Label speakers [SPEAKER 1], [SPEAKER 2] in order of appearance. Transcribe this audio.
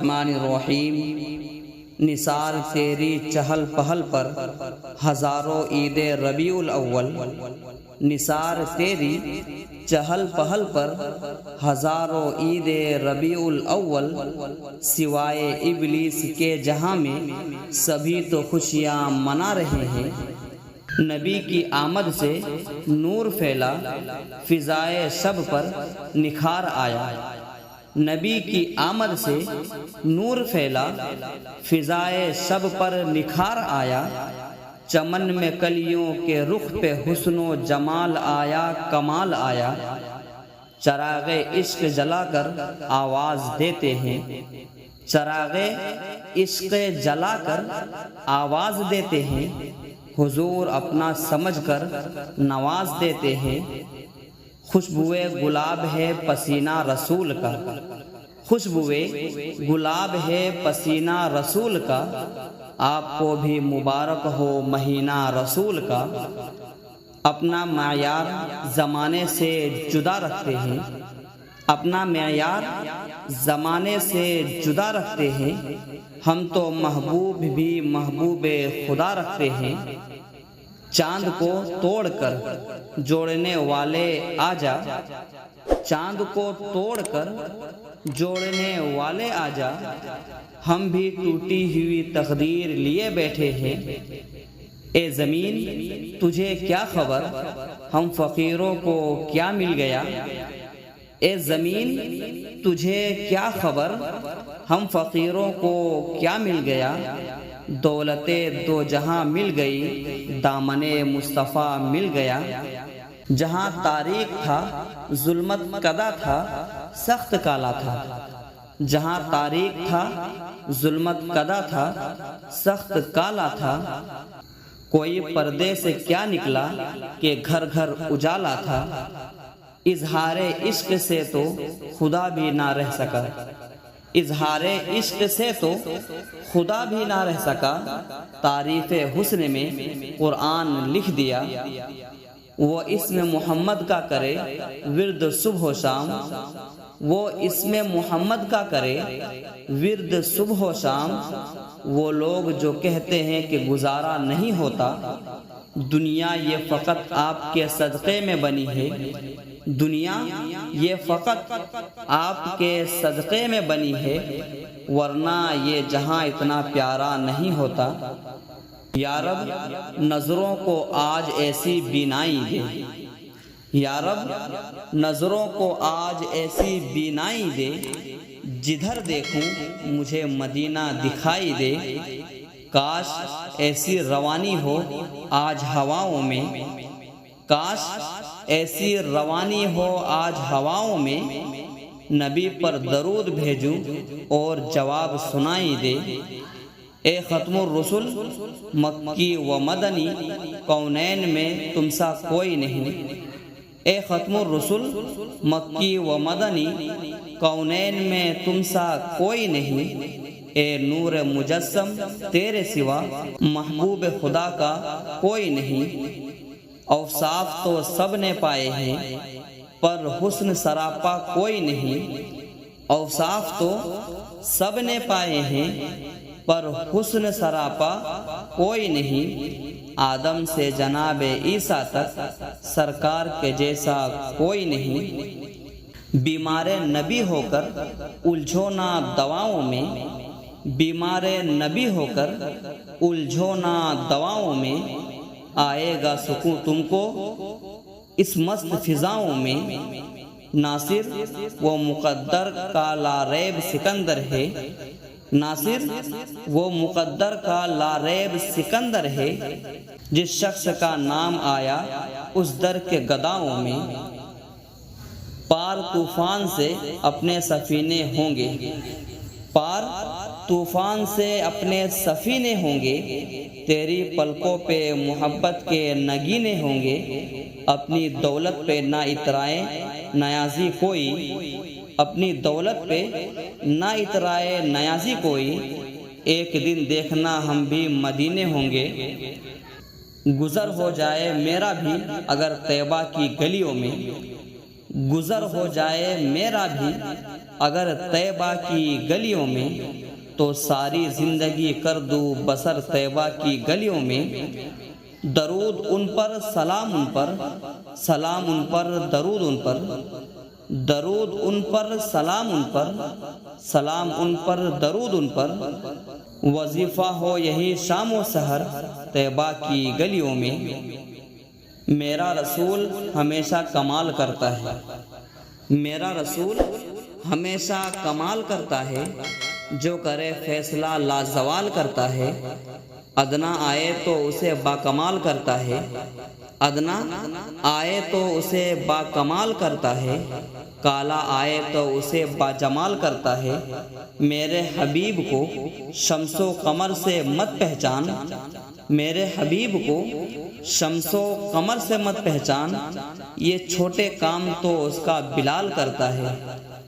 [SPEAKER 1] الرحمن الرحیم۔ نثار تیری چہل پہل پر ہزاروں عید ربیع الاول، نثار تیری چہل پہل پر ہزاروں عید ربیع الاول، سوائے ابلیس کے جہاں میں سبھی تو خوشیاں منا رہے ہیں۔ نبی کی آمد سے نور پھیلا، فضائے شب پر نکھار آیا۔ نبی کی آمد سے نور پھیلا، فضائے شب پر نکھار آیا۔ چمن میں کلیوں کے رخ پہ حسن و جمال آیا، کمال آیا۔ چراغ عشق جلا کر آواز دیتے ہیں، چراغ عشق جلا کر آواز دیتے ہیں۔ حضور اپنا سمجھ کر نواز دیتے ہیں۔ خوشبوئے گلاب ہے پسینہ رسول کا، خوشبوئے گلاب ہے پسینہ رسول کا، آپ کو بھی مبارک ہو مہینہ رسول کا۔ اپنا معیار زمانے سے جدا رکھتے ہیں، اپنا معیار زمانے سے جدا رکھتے ہیں۔ ہم تو محبوب بھی محبوب خدا رکھتے ہیں۔ چاند کو توڑ کر جوڑنے والے آجا، چاند کو توڑ کر جوڑنے والے آجا، ہم بھی ٹوٹی ہوئی تقدیر لیے بیٹھے ہیں۔ اے زمین تجھے کیا خبر، ہم فقیروں کو کیا مل گیا۔ اے زمین تجھے کیا خبر، ہم فقیروں کو کیا مل گیا۔ دولت دو جہاں مل گئی، دامن مصطفیٰ مل گیا۔ جہاں تاریک تھا ظلمت کدا تھا، سخت کالا تھا۔ جہاں تاریک تھا ظلمت کدا تھا، سخت کالا تھا۔ کوئی پردے سے کیا نکلا کہ گھر گھر اجالا تھا۔ اظہار عشق سے تو خدا بھی نہ رہ سکا، اظہار عشق سے تو خدا بھی نہ رہ سکا۔ تعریف حسن میں قرآن لکھ دیا، وہ اسم محمد کا کرے ورد صبح و شام، وہ اسم محمد کا کرے ورد صبح و شام۔ وہ لوگ جو کہتے ہیں کہ گزارا نہیں ہوتا، دنیا یہ فقط آپ کے صدقے میں بنی ہے، دنیا یہ فقط آپ کے صدقے میں بنی ہے، ورنہ یہ جہاں اتنا پیارا نہیں ہوتا۔ یا رب نظروں کو آج ایسی بینائی دے، یا رب نظروں کو آج ایسی بینائی دے، جدھر دیکھوں مجھے مدینہ دکھائی دے۔ کاش ایسی روانی ہو آج ہواؤں میں، کاش ایسی روانی ہو آج ہواؤں میں، نبی پر درود بھیجوں اور جواب سنائی دے۔ اے ختم الرسل مکی و مدنی، کونین میں تم سا کوئی نہیں۔ اے ختم الرسل مکی و مدنی، کونین میں تم سا کوئی نہیں۔ اے نور مجسم تیرے سوا محبوب خدا کا کوئی نہیں۔ اوصاف تو سب نے پائے ہیں پر حسن سراپا کوئی نہیں۔ اوصاف تو سب نے پائے ہیں پر حسن سراپا کوئی نہیں۔ آدم سے جناب عیسیٰ تک سرکار کے جیسا کوئی نہیں۔ بیمار نبی ہو کر الجھو نہ دواؤں میں، بیمار نبی ہو کر الجھو نہ دواؤں میں، آئے گا سکون تم کو اس مست فضاؤں میں۔ ناصر وہ مقدر کا لا ریب سکندر ہے، ناصر وہ مقدر کا لا ریب سکندر ہے، جس شخص کا نام آیا اس در کے گداؤں میں۔ پار طوفان سے اپنے سفینے ہوں گے، پار طوفان سے اپنے سفینے ہوں گے، تیری پلکوں پہ محبت کے نگینے ہوں گے۔ اپنی دولت پہ نہ اترائے نیازی کوئی، اپنی دولت پہ نہ اترائے نیازی کوئی، ایک دن دیکھنا ہم بھی مدینے ہوں گے۔ گزر ہو جائے میرا بھی اگر طیبہ کی گلیوں میں، گزر ہو جائے میرا بھی اگر طیبہ کی گلیوں میں تو ساری زندگی کر دوں بسر طیبہ کی گلیوں میں، درود ان پر سلام ان پر، سلام ان پر درود ان پر، درود ان پر سلام ان پر، سلام ان پر درود ان پر، وظیفہ ہو یہی شام و سحر طیبہ کی گلیوں میں۔ میرا رسول ہمیشہ کمال کرتا ہے، میرا رسول ہمیشہ کمال کرتا ہے، جو کرے فیصلہ لازوال کرتا ہے، ادنا آئے تو اسے باکمال کرتا ہے، ادنا آئے تو اسے باکمال کرتا ہے، کالا آئے تو اسے باجمال کرتا ہے۔ میرے حبیب کو شمس و قمر سے مت پہچان، میرے حبیب کو شمس و قمر سے مت پہچان، یہ چھوٹے کام تو اس کا بلال کرتا ہے۔